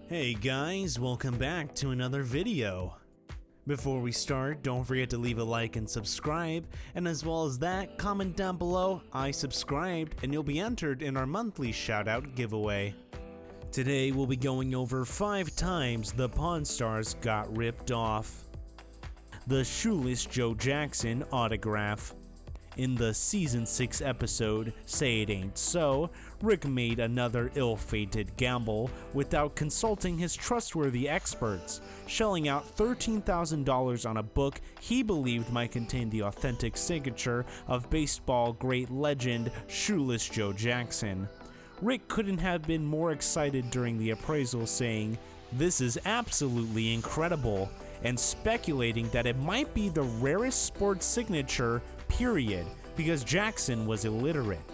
Hey guys, welcome back to another video. Before we start, don't forget to leave a like and subscribe, and as well as that, comment down below, I subscribed, and you'll be entered in our monthly shoutout giveaway. Today we'll be going over 5 times the Pawn Stars got ripped off. The Shoeless Joe Jackson autograph. In the Season 6 episode, Say It Ain't So, Rick made another ill-fated gamble without consulting his trustworthy experts, shelling out $13,000 on a book he believed might contain the authentic signature of baseball great legend Shoeless Joe Jackson. Rick couldn't have been more excited during the appraisal, saying, "This is absolutely incredible," and speculating that it might be the rarest sports signature, period, because Jackson was illiterate.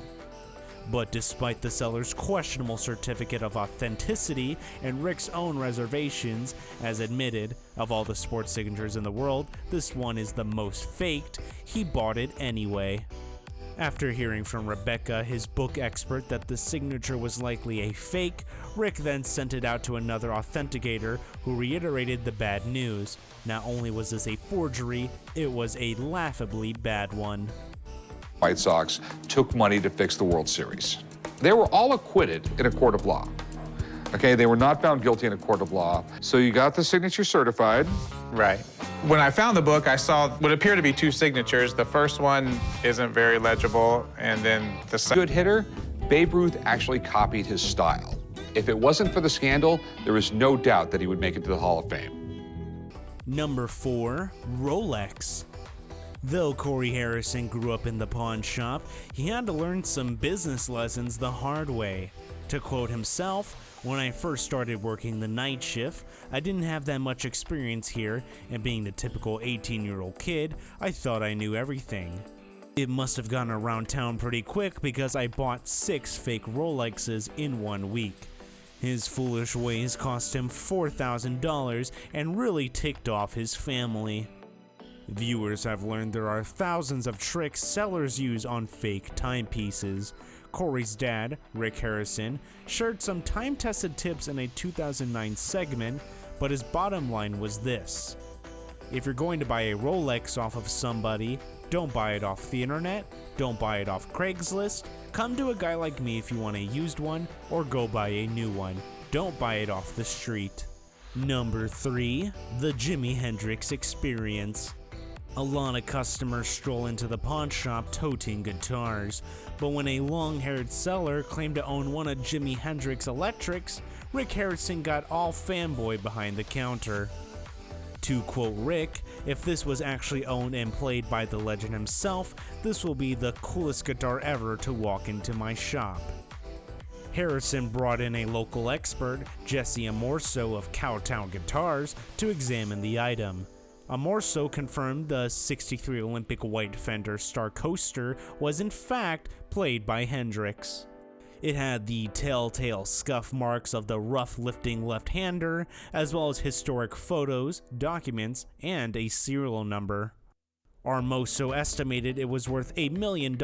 But despite the seller's questionable certificate of authenticity and Rick's own reservations, as admitted, of all the sports signatures in the world, this one is the most faked, he bought it anyway. After hearing from Rebecca, his book expert, that the signature was likely a fake, Rick then sent it out to another authenticator who reiterated the bad news. Not only was this a forgery, it was a laughably bad one. White Sox took money to fix the World Series. They were all acquitted in a court of law. Okay, they were not found guilty in a court of law. So you got the signature certified. Right. When I found the book, I saw what appeared to be 2 signatures. The first one isn't very legible, and then the second. Good hitter, Babe Ruth actually copied his style. If it wasn't for the scandal, there is no doubt that he would make it to the Hall of Fame. Number 4, Rolex. Though Corey Harrison grew up in the pawn shop, he had to learn some business lessons the hard way. To quote himself, "When I first started working the night shift, I didn't have that much experience here, and being the typical 18-year-old kid, I thought I knew everything. It must have gone around town pretty quick because I bought 6 fake Rolexes in 1 week. His foolish ways cost him $4,000 and really ticked off his family." Viewers have learned there are thousands of tricks sellers use on fake timepieces. Corey's dad, Rick Harrison, shared some time-tested tips in a 2009 segment, but his bottom line was this: if you're going to buy a Rolex off of somebody, don't buy it off the internet, don't buy it off Craigslist, come to a guy like me if you want a used one, or go buy a new one. Don't buy it off the street. Number 3, the Jimi Hendrix experience. A lot of customers stroll into the pawn shop toting guitars, but when a long-haired seller claimed to own one of Jimi Hendrix Electrics, Rick Harrison got all fanboy behind the counter. To quote Rick, "If this was actually owned and played by the legend himself, this will be the coolest guitar ever to walk into my shop." Harrison brought in a local expert, Jesse Amorso of Cowtown Guitars, to examine the item. Amorso confirmed the '63 Olympic white Fender Star Coaster was in fact played by Hendrix. It had the telltale scuff marks of the rough lifting left-hander, as well as historic photos, documents, and a serial number. Amorso estimated it was worth $1 million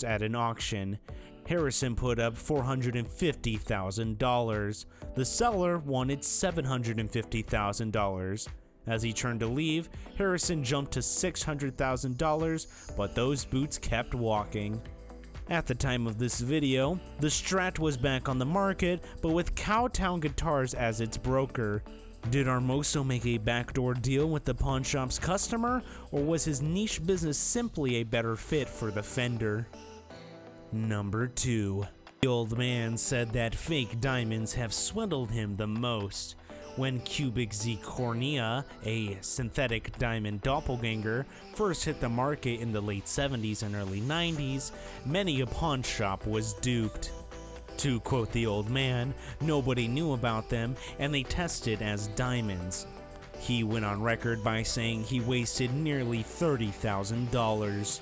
at an auction. Harrison put up $450,000. The seller wanted $750,000. As he turned to leave, Harrison jumped to $600,000, but those boots kept walking. At the time of this video, the Strat was back on the market, but with Cowtown Guitars as its broker. Did Amorso make a backdoor deal with the pawn shop's customer, or was his niche business simply a better fit for the Fender? Number 2. The old man said that fake diamonds have swindled him the most. When cubic zirconia, a synthetic diamond doppelganger, first hit the market in the late 70s and early 90s, many a pawn shop was duped. To quote the old man, "Nobody knew about them and they tested as diamonds." He went on record by saying he wasted nearly $30,000.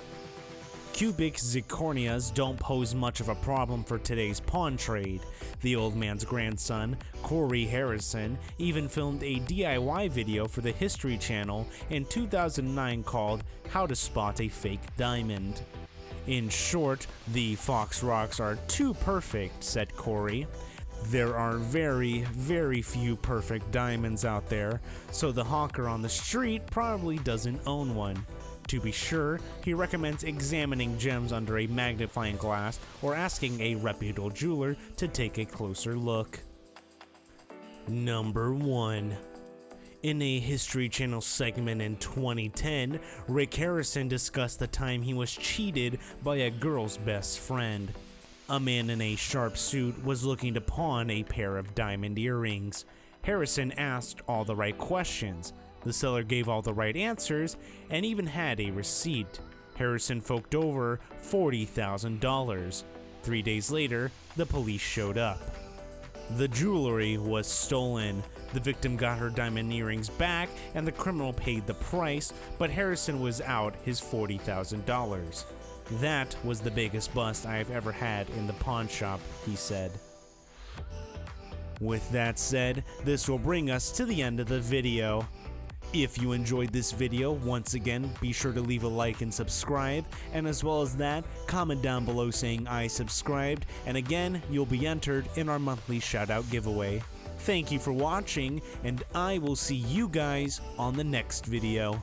Cubic zirconias don't pose much of a problem for today's pawn trade. The old man's grandson, Corey Harrison, even filmed a DIY video for the History Channel in 2009 called "How to Spot a Fake Diamond." In short, the Fox rocks are too perfect, said Corey. There are very, very few perfect diamonds out there, so the hawker on the street probably doesn't own one. To be sure, he recommends examining gems under a magnifying glass or asking a reputable jeweler to take a closer look. Number 1. In a History Channel segment in 2010, Rick Harrison discussed the time he was cheated by a girl's best friend. A man in a sharp suit was looking to pawn a pair of diamond earrings. Harrison asked all the right questions. The seller gave all the right answers and even had a receipt. Harrison forked over $40,000. 3 days later, the police showed up. The jewelry was stolen. The victim got her diamond earrings back and the criminal paid the price, but Harrison was out his $40,000. That was the biggest bust I have ever had in the pawn shop, he said. With that said, this will bring us to the end of the video. If you enjoyed this video, once again, be sure to leave a like and subscribe, and as well as that, comment down below saying I subscribed, and again, you'll be entered in our monthly shoutout giveaway. Thank you for watching, and I will see you guys on the next video.